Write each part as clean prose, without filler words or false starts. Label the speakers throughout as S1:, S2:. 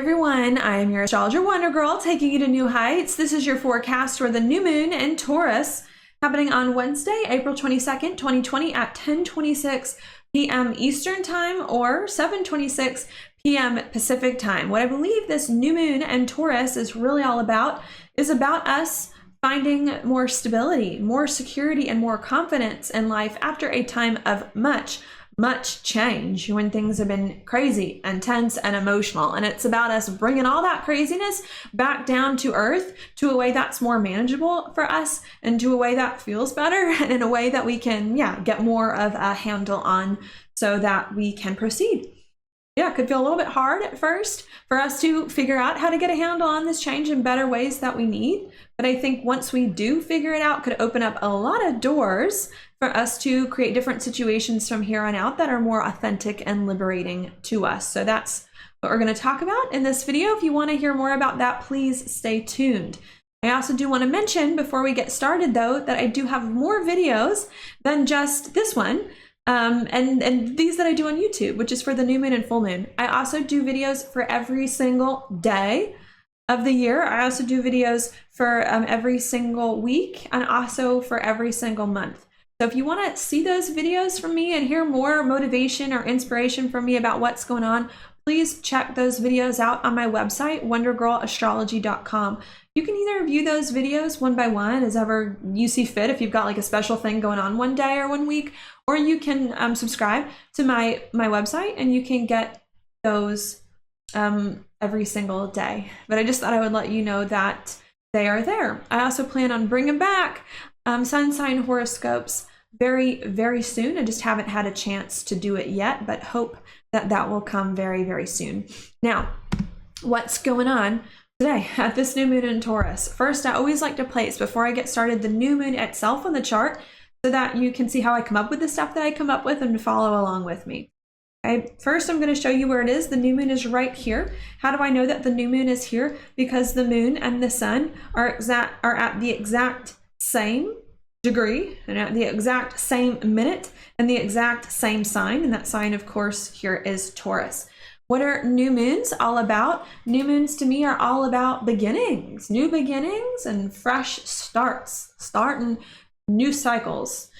S1: everyone, I am your astrologer Wonder Girl, taking you to new heights. This is your forecast for the new moon in Taurus, happening on Wednesday, April 22nd, 2020 at 10:26 p.m. Eastern Time or 7:26 p.m. Pacific Time. What I believe this new moon in Taurus is really all about is about us finding more stability, more security, and more confidence in life after a time of much change, when things have been crazy, intense, and emotional. And it's about us bringing all that craziness back down to earth, to a way that's more manageable for us, and to a way that feels better, and in a way that we can, get more of a handle on so that we can proceed. Yeah, it could feel a little bit hard at first for us to figure out how to get a handle on this change in better ways that we need. But I think once we do figure it out, could open up a lot of doors for us to create different situations from here on out that are more authentic and liberating to us. So that's what we're going to talk about in this video. If you want to hear more about that, please stay tuned. I also do want to mention before we get started, though, that I do have more videos than just this one. And these that I do on YouTube, which is for the new moon and full moon. I also do videos for every single day of the year. I also do videos for every single week and also for every single month. So if you want to see those videos from me and hear more motivation or inspiration from me about what's going on, please check those videos out on my website, wondergirlastrology.com. You can either view those videos one by one as ever you see fit, if you've got like a special thing going on one day or one week, or you can subscribe to my website and you can get those every single day. But I just thought I would let you know that they are there. I also plan on bringing back sun sign horoscopes very soon. I just haven't had a chance to do it yet, but hope that that will come very soon. Now, what's going on today at this new moon in Taurus? First, I always like to place, before I get started, the new moon itself on the chart so that you can see how I come up with the stuff that I come up with and follow along with me. Okay, first I'm going to show you where it is. The new moon is right here. How do I know that the new moon is here? Because the moon and the sun are at the exact same degree and at the exact same minute and the exact same sign. And that sign, of course, here is Taurus. What are new moons all about? New moons to me are all about beginnings, new beginnings and fresh starts, starting new cycles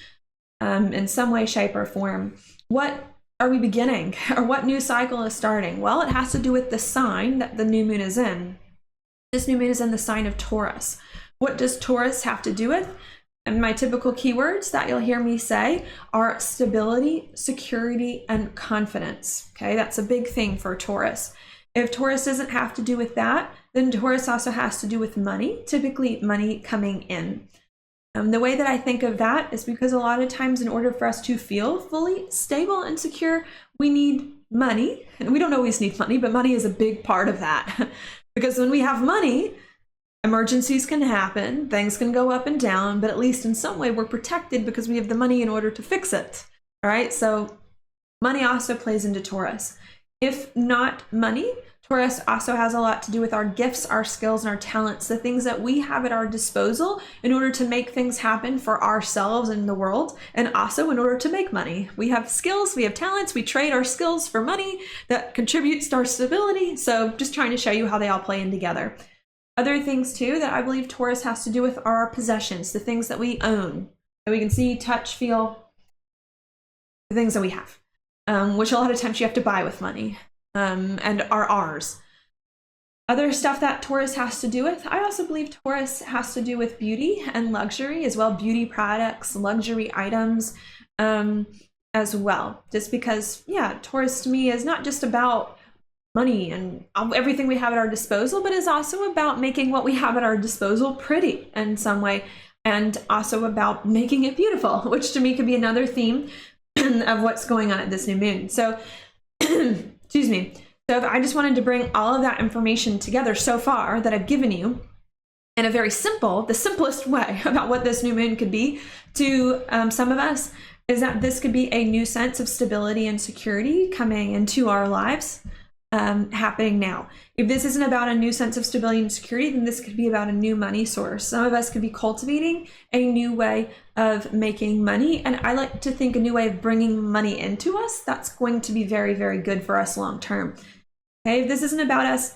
S1: in some way, shape, or form. What are we beginning, or what new cycle is starting? Well, it has to do with the sign that the new moon is in. This new moon is in the sign of Taurus. What does Taurus have to do with? And my typical keywords that you'll hear me say are stability, security, and confidence. Okay, that's a big thing for Taurus. If Taurus doesn't have to do with that, then Taurus also has to do with money, typically money coming in. The way that I think of that is because a lot of times in order for us to feel fully stable and secure, we need money. And we don't always need money, but money is a big part of that. Because when we have money, emergencies can happen, things can go up and down, but at least in some way we're protected because we have the money in order to fix it. All right, so money also plays into Taurus. If not money, Taurus also has a lot to do with our gifts, our skills, and our talents, the things that we have at our disposal in order to make things happen for ourselves and the world, and also in order to make money. We have skills, we have talents, we trade our skills for money that contributes to our stability. So just trying to show you how they all play in together. Other things too that I believe Taurus has to do with are our possessions, the things that we own, that we can see, touch, feel, the things that we have, which a lot of times you have to buy with money. And are ours. Other stuff that Taurus has to do with, I also believe Taurus has to do with beauty and luxury as well, beauty products, luxury items as well. Just because, Taurus to me is not just about money and everything we have at our disposal, but is also about making what we have at our disposal pretty in some way, and also about making it beautiful, which to me could be another theme of what's going on at this new moon. So excuse me. So I just wanted to bring all of that information together so far that I've given you in a very the simplest way about what this new moon could be to some of us, is that this could be a new sense of stability and security coming into our lives, happening now. If this isn't about a new sense of stability and security, then this could be about a new money source. Some of us could be cultivating a new way of making money, and I like to think a new way of bringing money into us that's going to be very good for us long term. Okay, if this isn't about us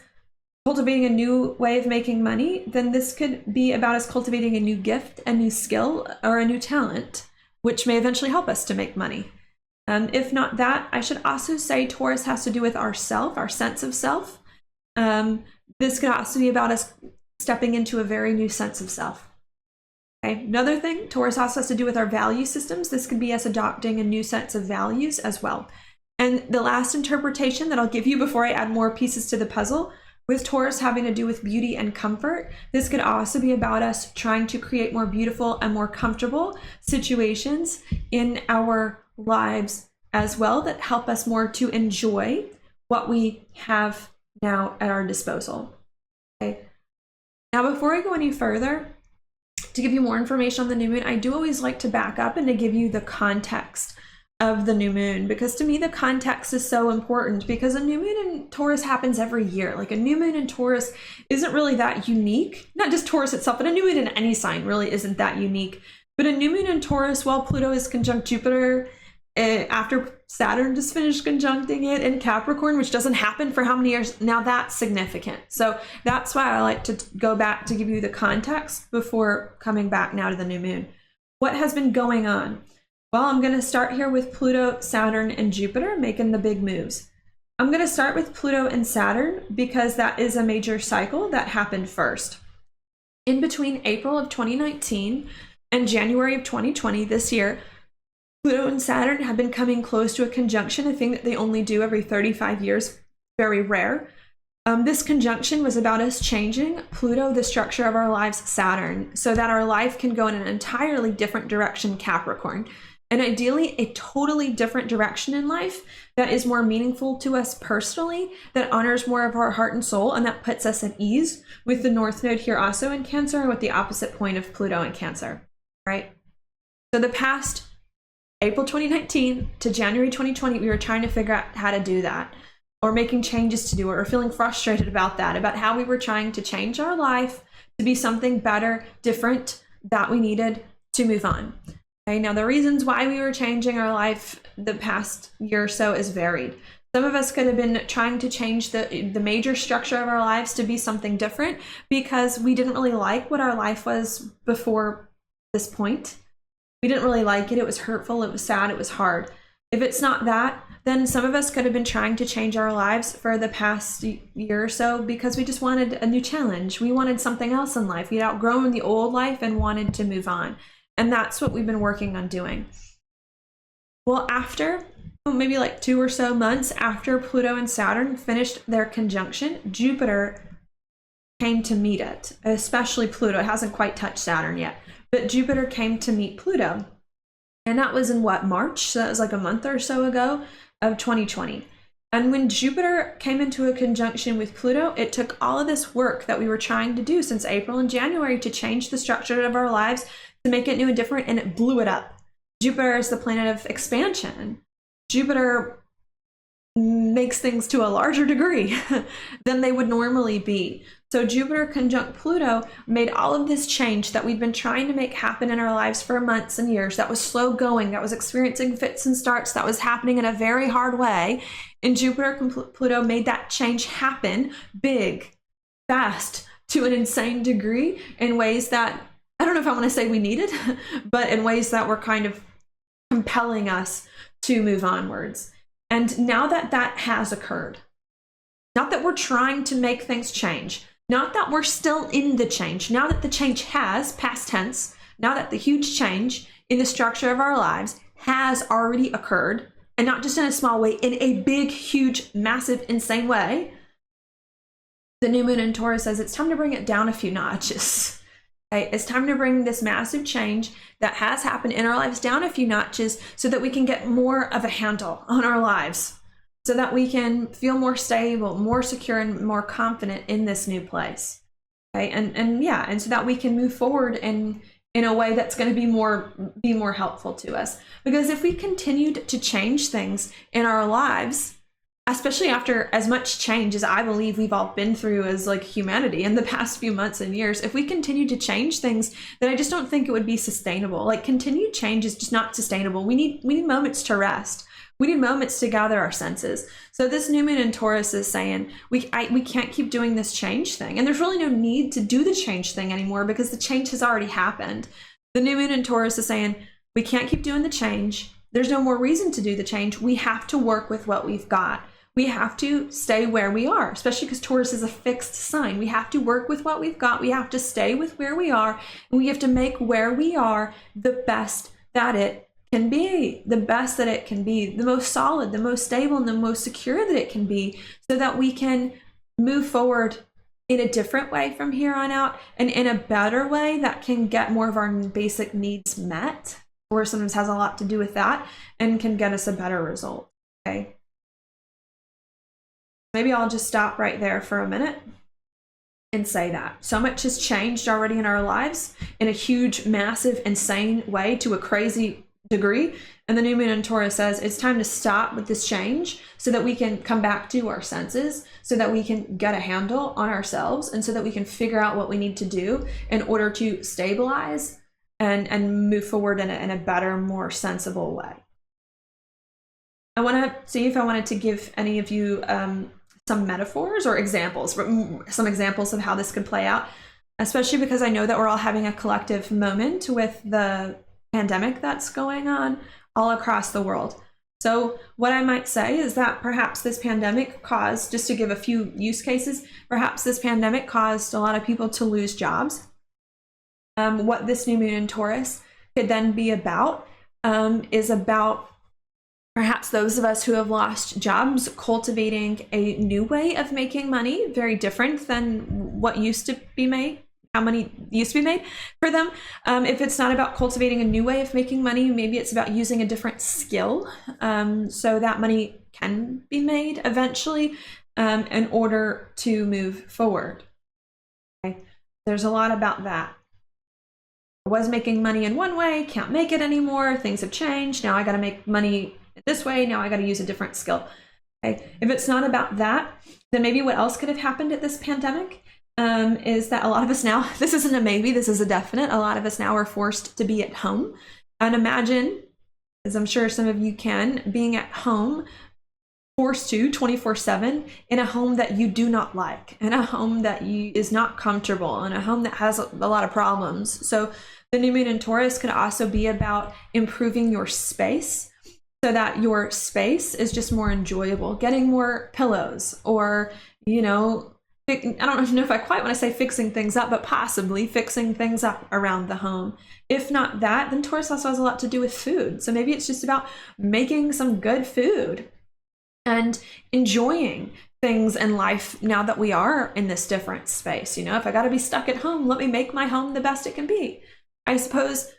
S1: cultivating a new way of making money, then this could be about us cultivating a new gift, a new skill, or a new talent, which may eventually help us to make money. If not that, I should also say Taurus has to do with our self, our sense of self. This could also be about us stepping into a very new sense of self. Okay, another thing, Taurus also has to do with our value systems. This could be us adopting a new sense of values as well. And the last interpretation that I'll give you before I add more pieces to the puzzle, with Taurus having to do with beauty and comfort, this could also be about us trying to create more beautiful and more comfortable situations in our lives as well that help us more to enjoy what we have now at our disposal. Okay. Now, before I go any further, to give you more information on the new moon, I do always like to back up and to give you the context of the new moon, because to me the context is so important, because a new moon in Taurus happens every year. Like a new moon in Taurus isn't really that unique, not just Taurus itself, but a new moon in any sign really isn't that unique. But a new moon in Taurus, while Pluto is conjunct Jupiter, after Saturn just finished conjuncting it in Capricorn, which doesn't happen for how many years? Now that's significant. So that's why I like to go back to give you the context before coming back now to the new moon. What has been going on? Well, I'm going to start here with Pluto, Saturn, and Jupiter making the big moves. I'm going to start with Pluto and Saturn because that is a major cycle that happened first. In between April of 2019 and January of 2020 this year, Pluto and Saturn have been coming close to a conjunction, a thing that they only do every 35 years, very rare. This conjunction was about us changing Pluto, the structure of our lives, Saturn, so that our life can go in an entirely different direction, Capricorn. And ideally, a totally different direction in life that is more meaningful to us personally, that honors more of our heart and soul, and that puts us at ease with the North Node here also in Cancer, and with the opposite point of Pluto in Cancer, right? So the past April 2019 to January 2020, we were trying to figure out how to do that, or making changes to do it, or feeling frustrated about that, about how we were trying to change our life to be something better, different, that we needed to move on. Okay, now the reasons why we were changing our life the past year or so is varied. Some of us could have been trying to change the major structure of our lives to be something different because we didn't really like what our life was before this point. We didn't really like it. It was hurtful. It was sad. It was hard. If it's not that, then some of us could have been trying to change our lives for the past year or so because we just wanted a new challenge. We wanted something else in life. We'd outgrown the old life and wanted to move on. And that's what we've been working on doing. Well, after maybe like 2 or so months after Pluto and Saturn finished their conjunction, Jupiter came to meet it, especially Pluto. It hasn't quite touched Saturn yet. But Jupiter came to meet Pluto. And that was in what, March? So that was like a month or so ago of 2020. And when Jupiter came into a conjunction with Pluto, it took all of this work that we were trying to do since April and January to change the structure of our lives, to make it new and different, and it blew it up. Jupiter is the planet of expansion. Jupiter makes things to a larger degree than they would normally be. So Jupiter conjunct Pluto made all of this change that we've been trying to make happen in our lives for months and years, that was slow going, that was experiencing fits and starts, that was happening in a very hard way. And Jupiter Pluto made that change happen big, fast, to an insane degree, in ways that, I don't know if I want to say we needed, but in ways that were kind of compelling us to move onwards. And now that that has occurred, not that we're trying to make things change, not that we're still in the change, now that the change has, past tense, now that the huge change in the structure of our lives has already occurred, and not just in a small way, in a big, huge, massive, insane way, the new moon in Taurus says it's time to bring it down a few notches. Okay? It's time to bring this massive change that has happened in our lives down a few notches so that we can get more of a handle on our lives, so that we can feel more stable, more secure, and more confident in this new place. Okay, and so that we can move forward in a way that's going to be more helpful to us. Because if we continued to change things in our lives, especially after as much change as I believe we've all been through as like humanity in the past few months and years, if we continue to change things, then I just don't think it would be sustainable. Like continued change is just not sustainable. We need moments to rest. We need moments to gather our senses. So this new moon in Taurus is saying we can't keep doing this change thing. And there's really no need to do the change thing anymore because the change has already happened. The new moon in Taurus is saying we can't keep doing the change. There's no more reason to do the change. We have to work with what we've got. We have to stay where we are, especially because Taurus is a fixed sign. We have to work with what we've got. We have to stay with where we are. And we have to make where we are the best that it can be, the best that it can be, the most solid, the most stable, and the most secure that it can be, so that we can move forward in a different way from here on out, and in a better way that can get more of our basic needs met, or sometimes has a lot to do with that, and can get us a better result. Okay. Maybe I'll just stop right there for a minute and say that so much has changed already in our lives in a huge, massive, insane way, to a crazy degree. And the new moon in Taurus says it's time to stop with this change so that we can come back to our senses, so that we can get a handle on ourselves, and so that we can figure out what we need to do in order to stabilize and move forward in a better, more sensible way. I want to see if I wanted to give any of you some metaphors or examples, some examples of how this could play out, especially because I know that we're all having a collective moment with the pandemic that's going on all across the world. So what I might say is that perhaps this pandemic caused, just to give a few use cases, perhaps this pandemic caused a lot of people to lose jobs. What this new moon in Taurus could then be about is about perhaps those of us who have lost jobs cultivating a new way of making money, very different than what used to be made, how money used to be made for them. If it's not about cultivating a new way of making money, maybe it's about using a different skill so that money can be made eventually in order to move forward. Okay? There's a lot about that. I was making money in one way, can't make it anymore, things have changed, now I got to make money this way, now I got to use a different skill. Okay? If it's not about that, then maybe what else could have happened at this pandemic is that a lot of us now, this isn't a maybe, this is a definite, a lot of us now are forced to be at home. And imagine, as I'm sure some of you can, being at home, forced to 24/7 in a home that you do not like, in a home that is not comfortable, in a home that has a lot of problems. So the new moon in Taurus could also be about improving your space, so that your space is just more enjoyable, getting more pillows, or, you know, I don't know if I quite want to say fixing things up, but possibly fixing things up around the home. If not that, then Taurus also has a lot to do with food. So maybe it's just about making some good food and enjoying things in life now that we are in this different space. You know, if I got to be stuck at home, let me make my home the best it can be. I suppose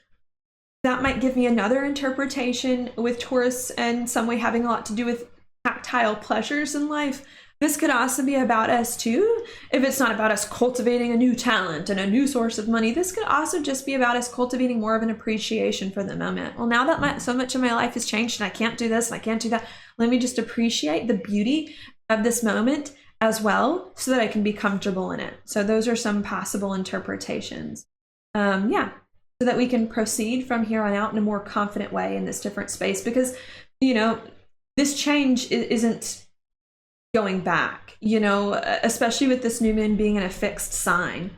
S1: that might give me another interpretation with Taurus and some way having a lot to do with tactile pleasures in life. This could also be about us too. If it's not about us cultivating a new talent and a new source of money, this could also just be about us cultivating more of an appreciation for the moment. Well, now that so much of my life has changed and I can't do this and I can't do that, let me just appreciate the beauty of this moment as well so that I can be comfortable in it. So those are some possible interpretations. So that we can proceed from here on out in a more confident way in this different space, because, you know, this change isn't going back, you know, especially with this new moon being in a fixed sign.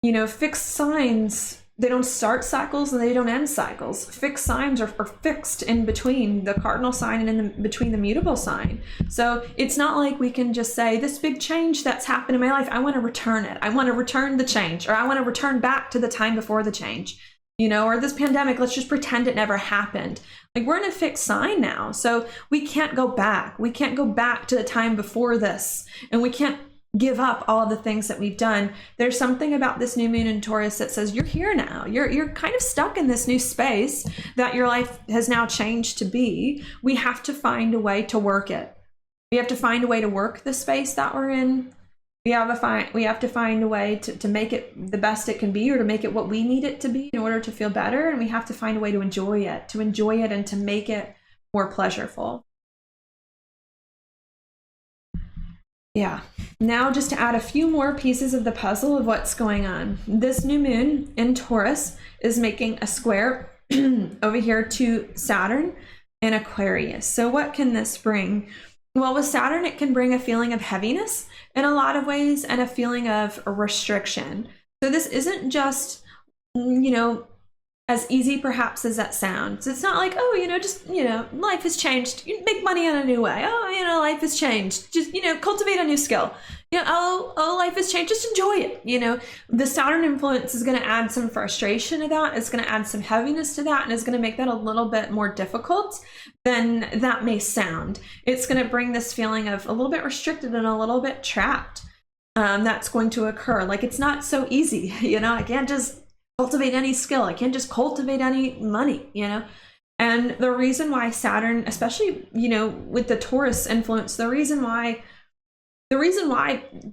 S1: You know, fixed signs, they don't start cycles and they don't end cycles. Fixed signs are fixed in between the cardinal sign and in between the mutable sign. So it's not like we can just say, this big change that's happened in my life, I want to return it. I want to return the change, or I want to return back to the time before the change. You know, or this pandemic, let's just pretend it never happened. Like, we're in a fixed sign now, so we can't go back. We can't go back to the time before this, and we can't give up all of the things that we've done. There's something about this new moon in Taurus that says you're here now. You're kind of stuck in this new space that your life has now changed to be. We have to find a way to work it. We have to find a way to work the space that we're in. We have to find a way to make it the best it can be, or to make it what we need it to be in order to feel better. And we have to find a way to enjoy it and to make it more pleasureful. Yeah. Now, just to add a few more pieces of the puzzle of what's going on. This new moon in Taurus is making a square over here to Saturn and Aquarius. So what can this bring? Well, with Saturn, it can bring a feeling of heaviness in a lot of ways and a feeling of restriction. So this isn't just, as easy perhaps as that sounds. It's not like, life has changed. You make money in a new way. Oh, life has changed. Just, cultivate a new skill. Life has changed. Just enjoy it. The Saturn influence is going to add some frustration to that. It's going to add some heaviness to that, and it's going to make that a little bit more difficult than that may sound. It's going to bring this feeling of a little bit restricted and a little bit trapped. That's going to occur. Like, it's not so easy. I can't just cultivate any skill. I can't just cultivate any money, And the reason why Saturn, especially, with the Taurus influence, the reason why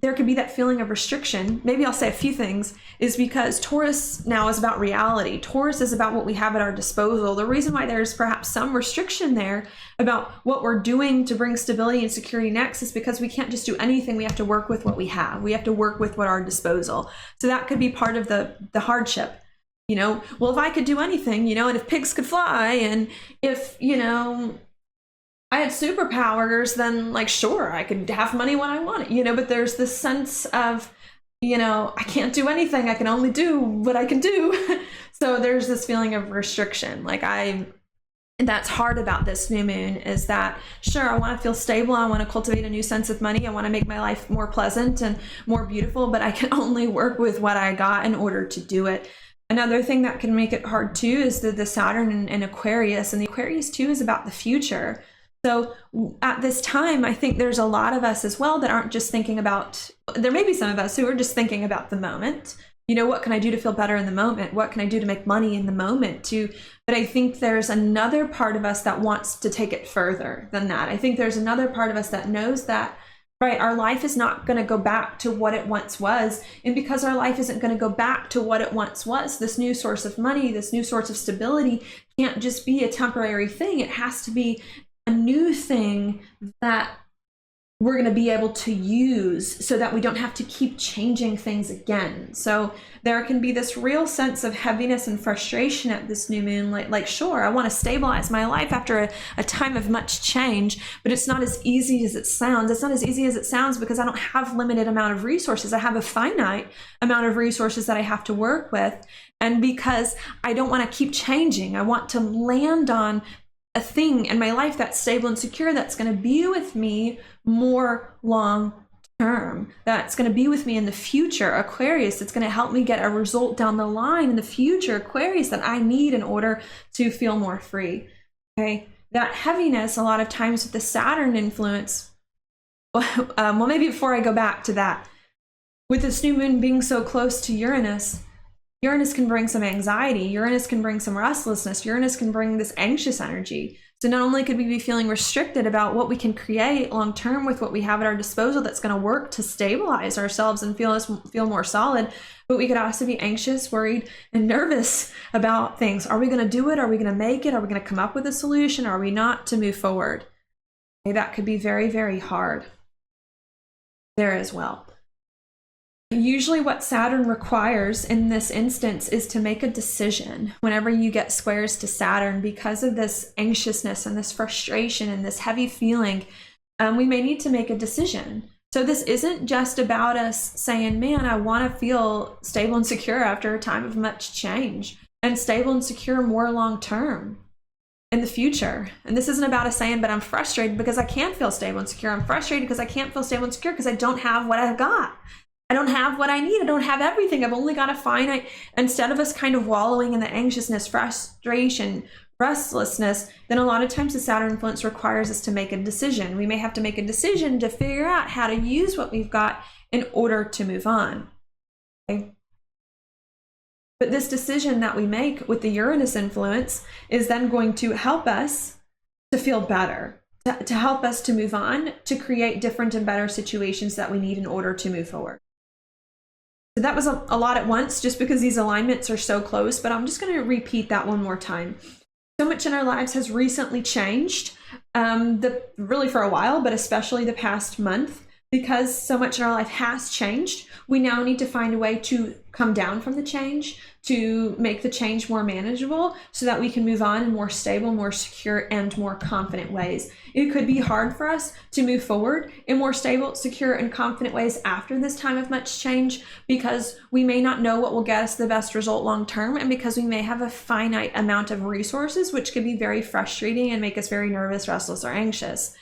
S1: there could be that feeling of restriction, maybe I'll say a few things, is because Taurus now is about reality. Taurus is about what we have at our disposal. The reason why there's perhaps some restriction there about what we're doing to bring stability and security next is because we can't just do anything. We have to work with what we have. We have to work with what our disposal. So that could be part of the hardship. Well, if I could do anything, and if pigs could fly, and if, I had superpowers, then sure, I could have money when I want it, but there's this sense of, I can't do anything. I can only do what I can do. So there's this feeling of restriction. And that's hard about this new moon is that, sure, I want to feel stable. I want to cultivate a new sense of money. I want to make my life more pleasant and more beautiful, but I can only work with what I got in order to do it. Another thing that can make it hard too is the Saturn and Aquarius, and the Aquarius too is about the future. So at this time, I think there's a lot of us as well that aren't just thinking about, there may be some of us who are just thinking about the moment. What can I do to feel better in the moment? What can I do to make money in the moment? But I think there's another part of us that wants to take it further than that. I think there's another part of us that knows that, right, our life is not going to go back to what it once was. And because our life isn't going to go back to what it once was, this new source of money, this new source of stability can't just be a temporary thing. It has to be a new thing that we're going to be able to use so that we don't have to keep changing things again. So there can be this real sense of heaviness and frustration at this new moon. Like sure, I want to stabilize my life after a time of much change, but it's not as easy as it sounds. It's not as easy as it sounds because I don't have limited amount of resources. I have a finite amount of resources that I have to work with. And because I don't want to keep changing, I want to land on a thing in my life that's stable and secure, that's going to be with me more long term, that's going to be with me in the future. Aquarius, it's going to help me get a result down the line in the future. Aquarius, that I need in order to feel more free. Okay, that heaviness a lot of times with the Saturn influence. Well, maybe before I go back to that, with this new moon being so close to Uranus can bring some anxiety. Uranus can bring some restlessness. Uranus can bring this anxious energy. So not only could we be feeling restricted about what we can create long term with what we have at our disposal that's going to work to stabilize ourselves and feel more solid, but we could also be anxious, worried, and nervous about things. Are we going to do it? Are we going to make it? Are we going to come up with a solution? Are we not to move forward? Okay, that could be very, very hard there as well. Usually what Saturn requires in this instance is to make a decision whenever you get squares to Saturn. Because of this anxiousness and this frustration and this heavy feeling, we may need to make a decision. So this isn't just about us saying, man, I want to feel stable and secure after a time of much change, and stable and secure more long term in the future. And this isn't about us saying, but I'm frustrated because I can't feel stable and secure. I'm frustrated because I can't feel stable and secure because I don't have what I've got. I don't have what I need. I don't have everything. I've only got a finite. Instead of us kind of wallowing in the anxiousness, frustration, restlessness, then a lot of times the Saturn influence requires us to make a decision. We may have to make a decision to figure out how to use what we've got in order to move on. Okay? But this decision that we make with the Uranus influence is then going to help us to feel better, to help us to move on, to create different and better situations that we need in order to move forward. So that was a lot at once just because these alignments are so close, but I'm just going to repeat that one more time. So much in our lives has recently changed, really for a while, but especially the past month. because so much in our life has changed, we now need to find a way to come down from the change, to make the change more manageable so that we can move on in more stable, more secure, and more confident ways. It could be hard for us to move forward in more stable, secure, and confident ways after this time of much change because we may not know what will get us the best result long term, and because we may have a finite amount of resources, which could be very frustrating and make us very nervous, restless, or anxious.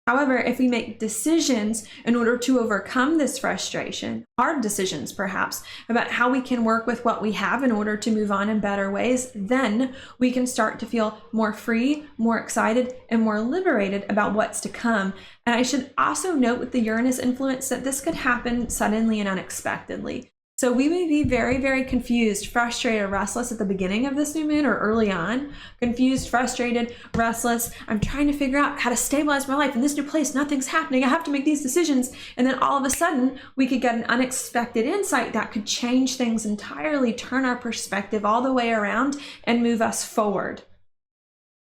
S1: However, if we make decisions in order to overcome this frustration, hard decisions perhaps, about how we can work with what we have in order to move on in better ways, then we can start to feel more free, more excited, and more liberated about what's to come. And I should also note with the Uranus influence that this could happen suddenly and unexpectedly. So we may be very, very confused, frustrated, restless at the beginning of this new moon or early on. Confused, frustrated, restless. I'm trying to figure out how to stabilize my life in this new place. Nothing's happening. I have to make these decisions. And then all of a sudden, we could get an unexpected insight that could change things entirely, turn our perspective all the way around, and move us forward.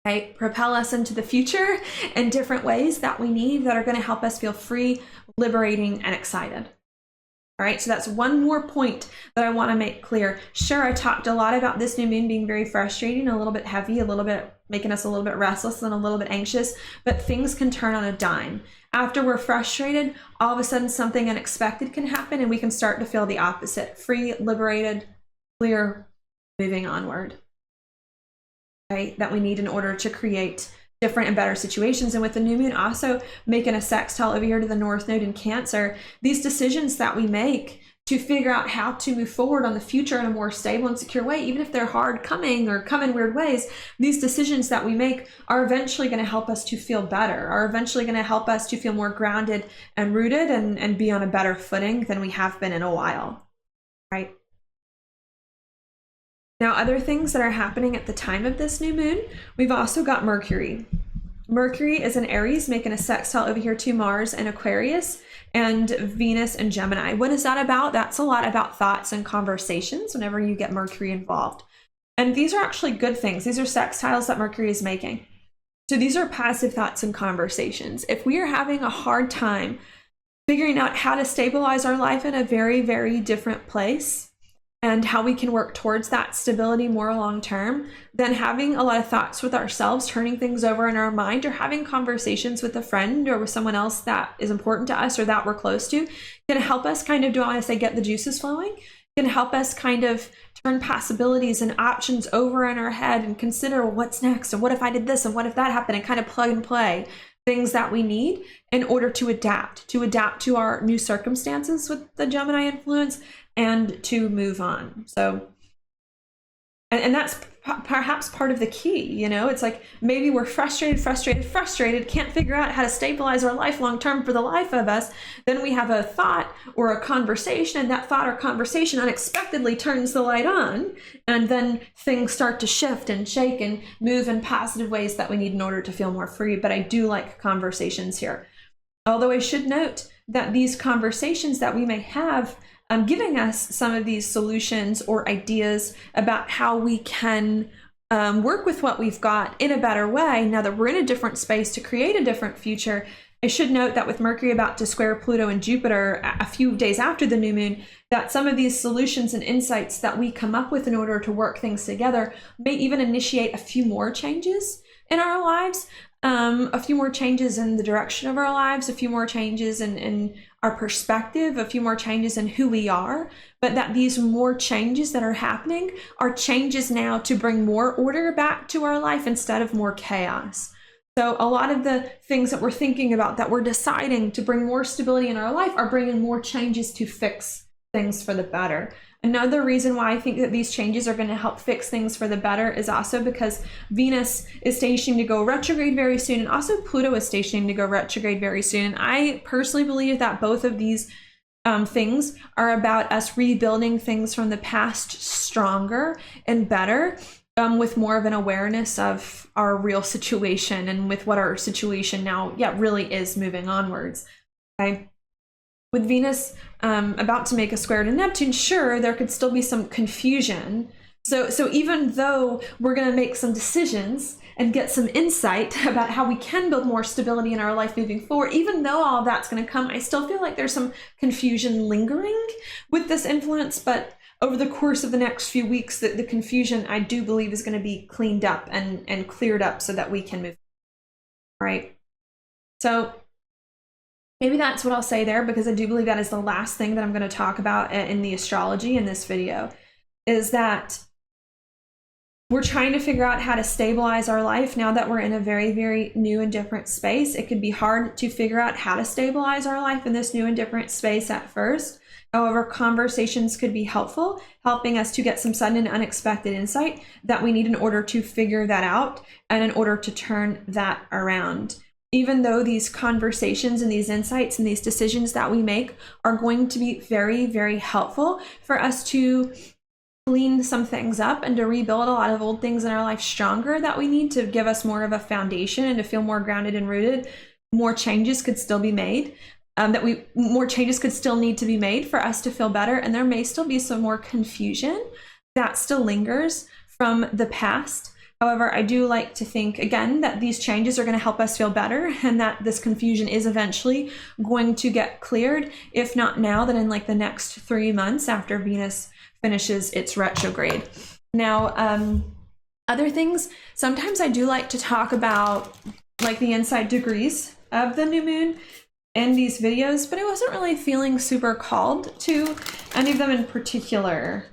S1: Right? Propel us into the future in different ways that we need that are going to help us feel free, liberating, and excited. All right, so that's one more point that I want to make clear. Sure, I talked a lot about this new moon being very frustrating, a little bit heavy, a little bit making us a little bit restless and a little bit anxious, but things can turn on a dime. After we're frustrated, all of a sudden something unexpected can happen and we can start to feel the opposite. Free, liberated, clear, moving onward. Right? That we need in order to create different and better situations. And with the new moon also making a sextile over here to the North Node in Cancer, these decisions that we make to figure out how to move forward on the future in a more stable and secure way, even if they're hard coming or come in weird ways, these decisions that we make are eventually going to help us to feel better, are eventually going to help us to feel more grounded and rooted and be on a better footing than we have been in a while, right? Now, other things that are happening at the time of this new moon, we've also got Mercury. Mercury is in Aries, making a sextile over here to Mars and Aquarius, and Venus and Gemini. What is that about? That's a lot about thoughts and conversations whenever you get Mercury involved. And these are actually good things. These are sextiles that Mercury is making. So these are passive thoughts and conversations. If we are having a hard time figuring out how to stabilize our life in a very, very different place, and how we can work towards that stability more long term, then having a lot of thoughts with ourselves, turning things over in our mind, or having conversations with a friend or with someone else that is important to us or that we're close to, can help us kind of, do I want to say, get the juices flowing, can help us kind of turn possibilities and options over in our head and consider, well, what's next, and what if I did this, and what if that happened, and kind of plug and play things that we need in order to adapt to our new circumstances with the Gemini influence and to move on. So, and that's perhaps part of the key, you know, it's like maybe we're frustrated, can't figure out how to stabilize our life long term for the life of us. Then we have a thought or a conversation, and that thought or conversation unexpectedly turns the light on, and then things start to shift and shake and move in positive ways that we need in order to feel more free. But I do like conversations here. Although I should note that these conversations that we may have giving us some of these solutions or ideas about how we can work with what we've got in a better way now that we're in a different space to create a different future. I should note that with Mercury about to square Pluto and Jupiter a few days after the new moon, that some of these solutions and insights that we come up with in order to work things together may even initiate a few more changes in our lives, a few more changes in the direction of our lives, a few more changes in our perspective, a few more changes in who we are, but that these more changes that are happening are changes now to bring more order back to our life instead of more chaos. So a lot of the things that we're thinking about, that we're deciding to bring more stability in our life, are bringing more changes to fix things for the better. Another reason why I think that these changes are going to help fix things for the better is also because Venus is stationing to go retrograde very soon, and also Pluto is stationing to go retrograde very soon. And I personally believe that both of these things are about us rebuilding things from the past stronger and better, with more of an awareness of our real situation and with what our situation now, really is moving onwards. Okay. With Venus about to make a square to Neptune, sure, there could still be some confusion. So even though we're going to make some decisions and get some insight about how we can build more stability in our life moving forward. Even though all of that's going to come, I still feel like there's some confusion lingering with this influence, but over the course of the next few weeks, the confusion, I do believe, is going to be cleaned up and cleared up so that we can move. All right. So maybe that's what I'll say there, because I do believe that is the last thing that I'm going to talk about in the astrology in this video, is that we're trying to figure out how to stabilize our life now that we're in a very, very new and different space. It can be hard to figure out how to stabilize our life in this new and different space at first. However, conversations could be helpful, helping us to get some sudden and unexpected insight that we need in order to figure that out and in order to turn that around. Even though these conversations and these insights and these decisions that we make are going to be very, very helpful for us to clean some things up and to rebuild a lot of old things in our life stronger that we need to give us more of a foundation and to feel more grounded and rooted, more changes could still be made. More changes could still need to be made for us to feel better. And there may still be some more confusion that still lingers from the past. However, I do like to think, again, that these changes are going to help us feel better and that this confusion is eventually going to get cleared. If not now, then in like the next 3 months after Venus finishes its retrograde. Now, other things, sometimes I do like to talk about like the inside degrees of the new moon in these videos, but I wasn't really feeling super called to any of them in particular.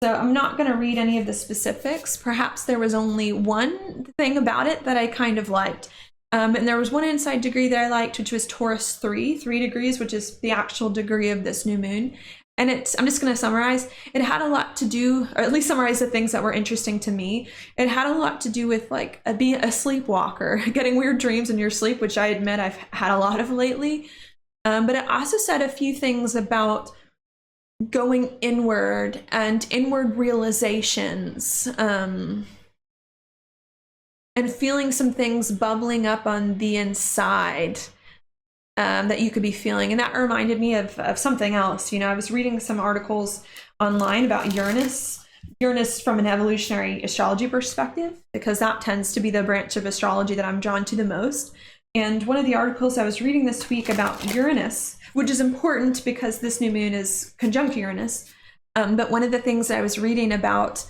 S1: So I'm not going to read any of the specifics. Perhaps there was only one thing about it that I kind of liked. And there was one inside degree that I liked, which was Taurus 3 degrees, which is the actual degree of this new moon. And I'm just going to summarize. It had a lot to do, or at least summarize the things that were interesting to me. It had a lot to do with like being a sleepwalker, getting weird dreams in your sleep, which I admit I've had a lot of lately. But it also said a few things about going inward and inward realizations, and feeling some things bubbling up on the inside that you could be feeling. And that reminded me of something else. You know, I was reading some articles online about Uranus from an evolutionary astrology perspective, because that tends to be the branch of astrology that I'm drawn to the most. And one of the articles I was reading this week about Uranus, which is important because this new moon is conjunct Uranus. But one of the things that I was reading about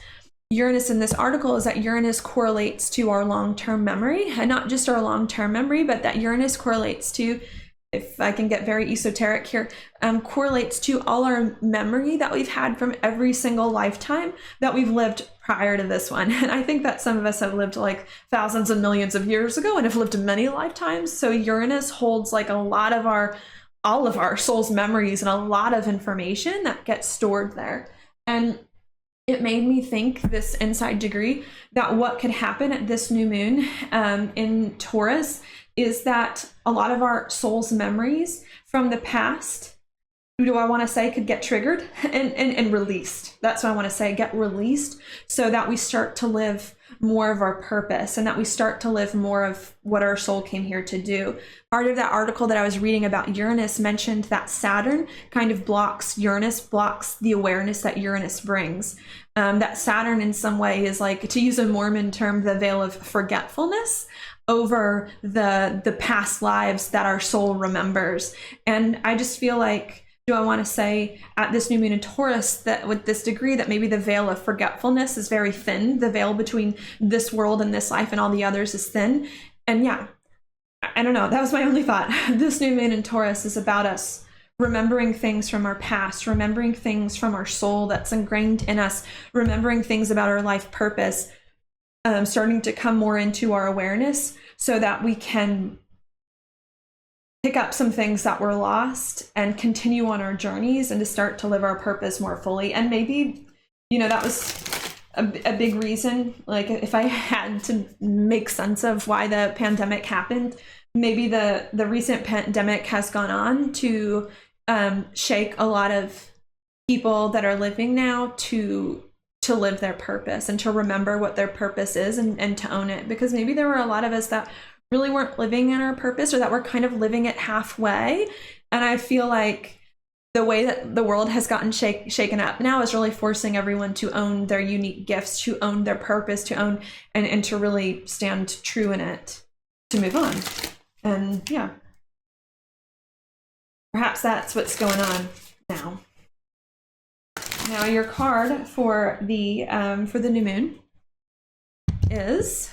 S1: Uranus in this article is that Uranus correlates to our long-term memory, and not just our long-term memory, but that Uranus correlates to, if I can get very esoteric here, correlates to all our memory that we've had from every single lifetime that we've lived prior to this one. And I think that some of us have lived like thousands and millions of years ago and have lived many lifetimes. So Uranus holds like all of our soul's memories and a lot of information that gets stored there. And it made me think, this inside degree, that what could happen at this new moon in Taurus is that a lot of our soul's memories from the past, do I want to say, could get triggered and released. That's what I want to say, get released, so that we start to live more of our purpose and that we start to live more of what our soul came here to do. Part of that article that I was reading about Uranus mentioned that Saturn kind of blocks the awareness that Uranus brings. That Saturn in some way is like, to use a Mormon term, the veil of forgetfulness over the past lives that our soul remembers. And I just feel like, do I want to say at this new moon in Taurus that with this degree that maybe the veil of forgetfulness is very thin. The veil between this world and this life and all the others is thin. And yeah, I don't know. That was my only thought. This new moon in Taurus is about us remembering things from our past, remembering things from our soul that's ingrained in us, remembering things about our life purpose, starting to come more into our awareness so that we can pick up some things that were lost and continue on our journeys and to start to live our purpose more fully. And maybe, you know, that was a big reason. Like, if I had to make sense of why the pandemic happened, maybe the recent pandemic has gone on to shake a lot of people that are living now to live their purpose and to remember what their purpose is and to own it. Because maybe there were a lot of us that really weren't living in our purpose, or that were kind of living it halfway. And I feel like the way that the world has gotten shaken up now is really forcing everyone to own their unique gifts, to own their purpose, to own and to really stand true in it, to move on. And yeah, perhaps that's what's going on now. Now your card for the new moon is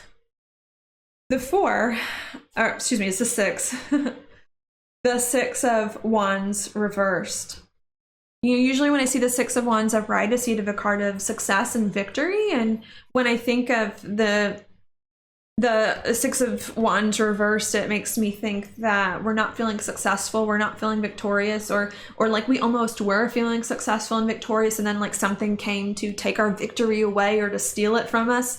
S1: the it's the 6. The 6 of Wands reversed. Usually when I see the 6 of Wands upright, I see it as a card of success and victory. And when I think of the 6 of Wands reversed, it makes me think that we're not feeling successful, we're not feeling victorious, or like we almost were feeling successful and victorious, and then like something came to take our victory away or to steal it from us.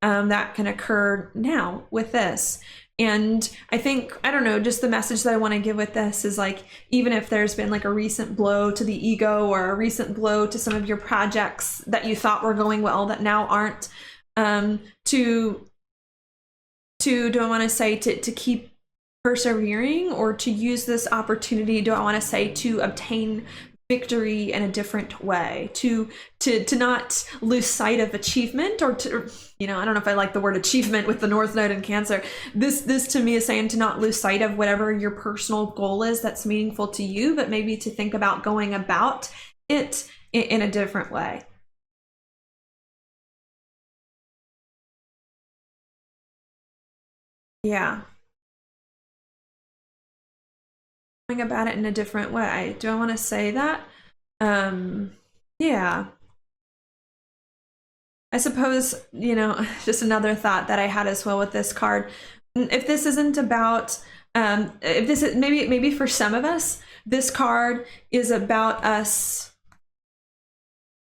S1: That can occur now with this. And I think, I don't know, just the message that I want to give with this is like, even if there's been like a recent blow to the ego or a recent blow to some of your projects that you thought were going well that now aren't, do I want to say to keep persevering, or to use this opportunity, do I want to say to obtain victory in a different way, to not lose sight of achievement, or to, I don't know if I like the word achievement with the North Node in Cancer. This to me is saying to not lose sight of whatever your personal goal is that's meaningful to you, but maybe to think about going about it in a different way. Yeah. Going about it in a different way. Do I want to say that? Yeah. I suppose, just another thought that I had as well with this card. If this isn't about, if this is maybe for some of us, this card is about us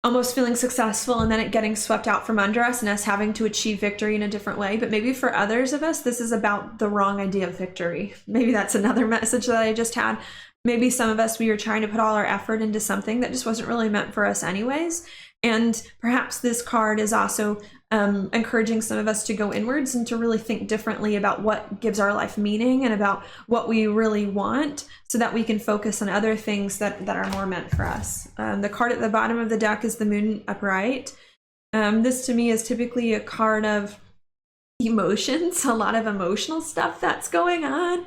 S1: almost feeling successful and then it getting swept out from under us and us having to achieve victory in a different way. But maybe for others of us, this is about the wrong idea of victory. Maybe that's another message that I just had. Maybe some of us, we were trying to put all our effort into something that just wasn't really meant for us anyways. And perhaps this card is also encouraging some of us to go inwards and to really think differently about what gives our life meaning and about what we really want, so that we can focus on other things that are more meant for us. The card at the bottom of the deck is the moon upright. This to me is typically a card of emotions, a lot of emotional stuff that's going on.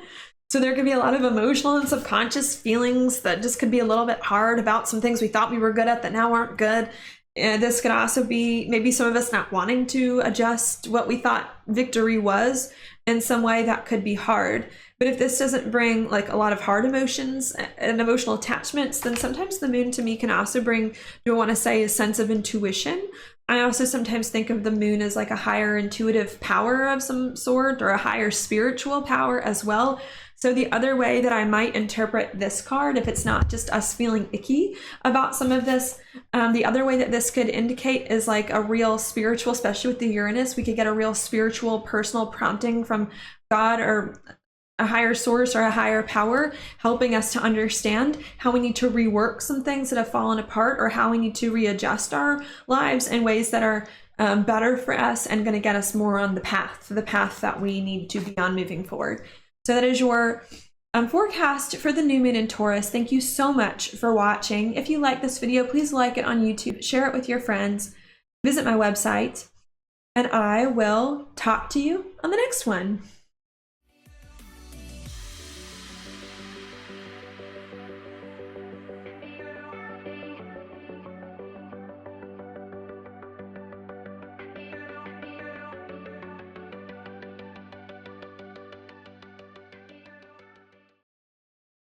S1: So there could be a lot of emotional and subconscious feelings that just could be a little bit hard about some things we thought we were good at that now aren't good. And this could also be maybe some of us not wanting to adjust what we thought victory was in some way. That could be hard. But if this doesn't bring like a lot of hard emotions and emotional attachments, then sometimes the moon to me can also bring, do I want to say, a sense of intuition. I also sometimes think of the moon as like a higher intuitive power of some sort, or a higher spiritual power as well. So the other way that I might interpret this card, if it's not just us feeling icky about some of this, the other way that this could indicate is like a real spiritual, especially with the Uranus, we could get a real spiritual personal prompting from God or a higher source or a higher power, helping us to understand how we need to rework some things that have fallen apart, or how we need to readjust our lives in ways that are better for us and going to get us more on the path that we need to be on moving forward. So that is your forecast for the new moon in Taurus. Thank you so much for watching. If you like this video, please like it on YouTube, share it with your friends, visit my website, and I will talk to you on the next one.